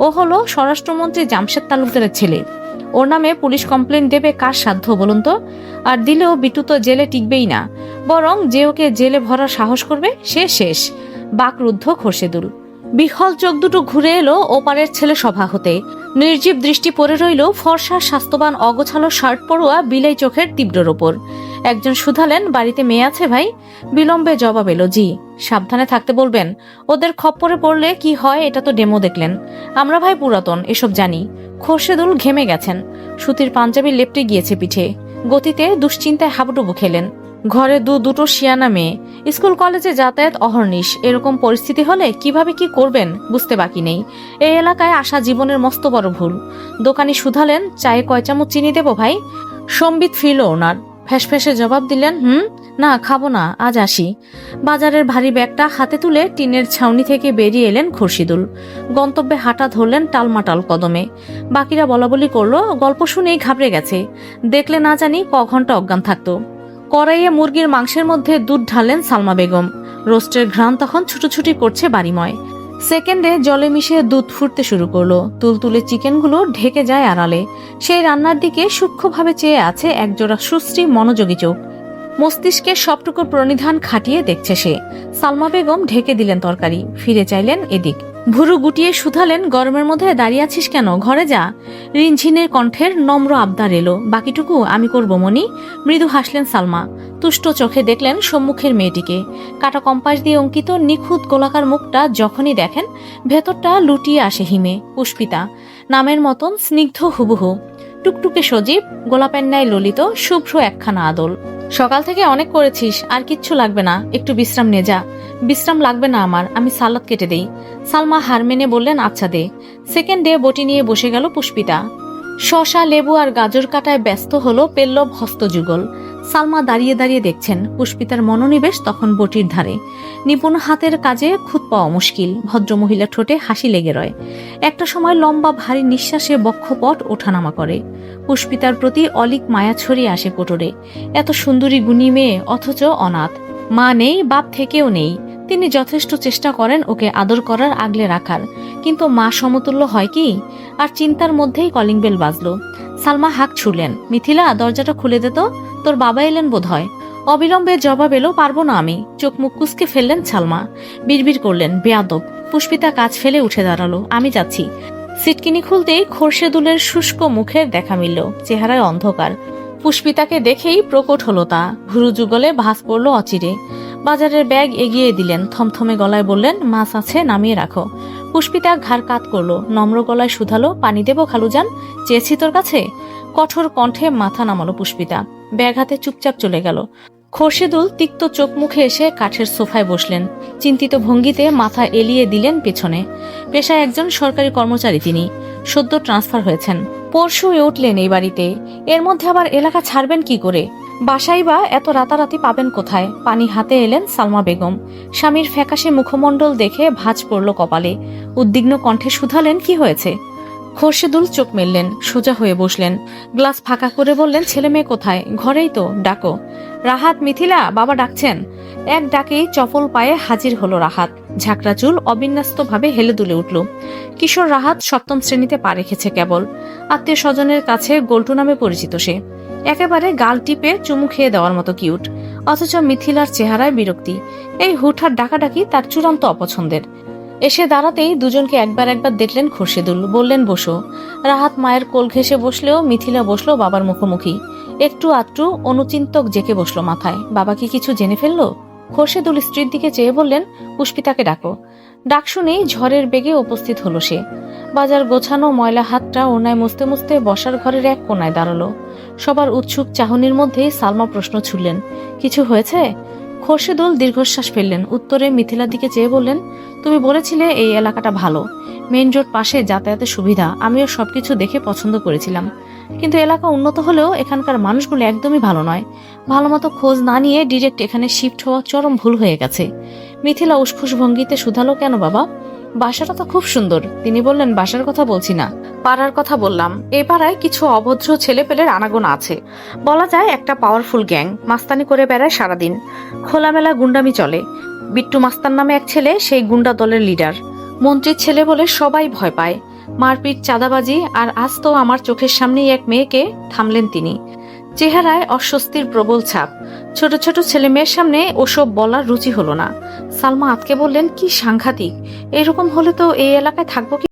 ও হলো স্বরাষ্ট্রমন্ত্রী জামশেদ তালুকদারের ছেলে। ওর নামে পুলিশ কমপ্লেন দেবে কার সাধ্য বলুন তো? আর দিলেও বিটু তো জেলে টিকবেই না, বরং যে ওকে জেলে ভরার সাহস করবে সে শেষ। বাকরুদ্ধ খোরশেদুল। বিহল চোখ দুটো ঘুরে এলো ওপারের ছেলে সভা হতে। নির্জীব দৃষ্টি পড়ে রইল ফর্সা স্বাস্থ্যবান অগোছালো শার্ট পরোয়া বিলাই চোখের তীব্রর ওপর। একজন শুধালেন, বাড়িতে মেয়ে আছে ভাই? বিলম্বে জবাব এলো, জি। সাবধানে থাকতে বলবেন, ওদের খপ্পরে পড়লে কি হয় এটা তো ডেমো দেখলেন। আমরা ভাই পুরাতন, এসব জানি। খোরশেদুল ঘেমে গেছেন, সুতির পাঞ্জাবি লেপটে গিয়েছে পিঠে। গতিতে দুশ্চিন্তায় হাবুডুবু খেলেন। ঘরে দুটো শিয়ানা মেয়ে, স্কুল কলেজে যাতায়াত অহর্নিশ। এরকম পরিস্থিতি হলে কিভাবে কি করবেন বুঝতে বাকি নেই। এই এলাকায় আসা জীবনের মস্ত বড় ভুল। দোকানি শুধালেন, চায়ে কয় চামচ চিনি দেবো ভাই? সম্বিত ফিরল ওনার। ফ্যাসফ্যাসে জবাব দিলেন, না খাবো না, আজ আসি। বাজারের ভারী ব্যাগটা হাতে তুলে টিনের ছাউনি থেকে বেরিয়ে এলেন খুরশিদুল। গন্তব্যে হাঁটা ধরলেন টালমাটাল কদমে। বাকিরা বলাবলি করলো, গল্প শুনেই ঘাবড়ে গেছে। দেখলে না জানি ক ঘন্টা অজ্ঞান থাকতো। কড়াইয়ে মুরগির মাংসের মধ্যে দুধ ঢাললেন সালমা বেগম। রোস্টের ঘ্রাণ তখন ছুটোছুটি করছে বাড়িময়। সেকেন্ডে জলে মিশিয়ে দুধ ফুটতে শুরু করলো। তুলতুলে চিকেনগুলো ঢেকে যায় আড়ালে। সেই রান্নার দিকে সূক্ষ্মভাবে চেয়ে আছে একজোড়া সুশ্রী মনোযোগী চোখ। মস্তিষ্কের সবটুকু প্রণিধান খাটিয়ে দেখছে সে। সালমা বেগম ঢেকে দিলেন তরকারি, ফিরে চাইলেন এদিক। ভুরু গুটিয়ে শুধালেন, গরমের মধ্যে দাঁড়িয়ে আছিস কেন, ঘরে যা। রিনঝিনের কণ্ঠের নম্র আবদার এলো, বাকিটুকু আমি করব মনি। মৃদু হাসলেন সালমা। তুষ্ট চোখে দেখলেন সম্মুখের মেয়েটিকে। কাটা কম্পাস দিয়ে অঙ্কিত নিখুঁত গোলাকার মুখটা যখনই দেখেন ভেতরটা লুটিয়ে আসে হিমে। পুষ্পিতা, নামের মতন স্নিগ্ধ হুবহু। টুকটুকে সজীব, গোলাপের ন্যায় ললিত, শুভ্র একখানা আদল। সকাল থেকে অনেক করেছিস, আর কিচ্ছু লাগবে না, একটু বিশ্রাম নে যা। বিশ্রাম লাগবে না আমার, আমি সালাদ কেটে দেই। সালমা হার মেনে বললেন, আচ্ছা দে। সেকেন্ডে বটি নিয়ে বসে গেল পুষ্পিতা। শশা, লেবু আর গাজর কাটায় ব্যস্ত হলো পেল্লব হস্তযুগল। সালমা দাঁড়িয়ে দাঁড়িয়ে দেখছেন। পুষ্পিতার মনোনিবেশ তখন বটির ধারে। নিপুণ হাতের কাজে খুঁত পাওয়া মুশকিল। ভদ্রমহিলা ঠোঁটে হাসি লেগে রয়। একটা সময় লম্বা ভারী নিঃশ্বাসে বক্ষপট ওঠানামা করে। পুষ্পিতার প্রতি অলিক মায়া ছড়িয়ে আসে কোটরে। এত সুন্দরী গুণী মেয়ে, অথচ অনাথ। মা নেই, বাপ থেকেও নেই। তিনি যথেষ্ট চেষ্টা করেন ওকে আদর করার, আগলে রাখার, কিন্তু মা সমতুল্য হয় কি? আর চিন্তার মধ্যেই কলিং বেল বাজলো। সালমা হাঁক ছুড়লেন, মিথিলা দরজাটা খুলে দে তো, তোর বাবা এলেন বোধ হয়। অবিলম্বে জবাব এলো, পারবো না আমি। চোখ মুখ কুচকে ফেললেন সালমা। বিড়বিড় করলেন, বেয়াদব। পুষ্পিতা কাজ ফেলে উঠে দাঁড়ালো, আমি যাচ্ছি। সিটকিনি খুলতেই খোরশেদুলের শুষ্ক মুখের দেখা মিলল। চেহারায় অন্ধকার। পুষ্পিতাকে দেখেই প্রকট হলো তা। ভুরু যুগলে ভাস পড়ল অচিরে। বাজারের ব্যাগ এগিয়ে দিলেন, থমথমে গলায় বললেন, মাছ আছে, নামিয়ে রাখো। পুষ্পিতা ঘাড় কাত করলো, নম্র গলায় শুধালো, পানি দেবো খালুজান? চেয়েছি তোর কাছে। কঠোর কণ্ঠে মাথা নামালো পুষ্পিতা। ব্যাগ হাতে চুপচাপ চলে গেল। খোরশেদুল তিক্ত চোখ মুখে এসে কাঠের সোফায় বসলেন। চিন্তিত ভঙ্গিতে মাথা এলিয়ে দিলেন পেছনে। পেশায় একজন সরকারি কর্মচারী তিনি। সদ্য ট্রান্সফার হয়েছেন। পরশুই উঠলেন এই বাড়িতে। এর মধ্যে আবার এলাকা ছাড়বেন কি করে? বাসাই বা এত রাতারাতি পাবেন কোথায়? পানি হাতে এলেন সালমা বেগম। স্বামীর ফ্যাকাশে মুখমণ্ডল দেখে ভাঁজ পড়ল কপালে। উদ্বিগ্ন কণ্ঠে শুধালেন, কি হয়েছে? খোরশেদুল চোখ মেললেন, সোজা হয়ে বসলেন। গ্লাস ফাঁকা করে বললেন, ছেলে মেয়ে কোথায়? ঘরেই তো, ডাকো। রাহাত, মিথিলা, বাবা ডাকছেন। এক ডাকেই চপল পায়ে হাজির হলো রাহাত। ঝাঁকড়া চুল অবিন্যস্তভাবে হেলে দুলে উঠল। কিশোর রাহাত 7ম শ্রেণীতে পা রেখেছে কেবল। আত্মীয় স্বজনের কাছে গোল্টু নামে পরিচিত সে। একেবারে গাল টিপে চুমু খেয়ে দেওয়ার মতো কিউট। অথচ মিথিলার চেহারায় বিরক্তি। এই হুটহাট ডাকাডাকি তার চূড়ান্ত অপছন্দের। এসে দাঁড়াতেই দুজনকে একবার দেখলেন খোরশেদুল। বললেন, বসো। রাহাত মায়ের কোল ঘেঁষে বসলেও মিথিলা বসলো বাবার মুখোমুখি। একটু আধটু অনুচিন্তক জেকে বসলো মাথায়। বাবা কি কিছু জেনে ফেললো? খোরশেদুল স্ত্রীর দিকে চেয়ে বললেন, পুষ্পিতাকে ডাকো। ডাক শুনেই ঝড়ের বেগে উপস্থিত হলো সে। বাজার গোছানো ময়লা হাতটা ওনায় মুছতে মুছতে বসার ঘরের এক কোনায় দাঁড়ালো। সবার উৎসুক চাহনির মধ্যেই সালমা প্রশ্ন ছুড়লেন, কিছু হয়েছে? খোরশেদুল দীর্ঘশ্বাস ফেললেন। উত্তরে মিথিলার দিকে চেয়ে বললেন, তুমি বলেছিলে এই এলাকাটা ভালো, মেইন রোড পাশে যাতায়াতের সুবিধা। আমিও সবকিছু দেখে পছন্দ করেছিলাম, কিন্তু এলাকা উন্নত হলেও এখানকার মানুষগুলো একদমই ভালো নয়। ভালো মতো খোঁজ না নিয়ে ডিরেক্ট এখানে শিফট হওয়া চরম ভুল হয়ে গেছে। মিথিলা উসখুস ভঙ্গিতে শুধালো, কেন বাবা? বাসাটা তো খুব সুন্দর। তিনি বললেন, বাসার কথা বলছি না, পাড়ার কথা বললাম। এই পাড়ায় কিছু অভদ্র ছেলেপেলের আনাগোনা আছে। বলা যায় একটা পাওয়ারফুল গ্যাং, মাস্তানি করে বেড়ায় সারাদিন। খোলামেলা গুন্ডামি চলে। বিট্টু মাস্তান নামে এক ছেলে সেই গুন্ডা দলের লিডার। মন্ত্রীর ছেলে বলে সবাই ভয় পায়, মারপিট, চাঁদাবাজি, আর আজ তো আমার চোখের সামনেই এক মেয়েকে থামলেন তিনি। চেহারায় অস্বস্তির প্রবল ছাপ। ছোট ছোট ছেলে মেয়ের সামনে ওসব বলার রুচি হলো না। সালমা আতকে বললেন, কি সাংঘাতিক! এরকম হলে তো এই এলাকায় থাকবো কি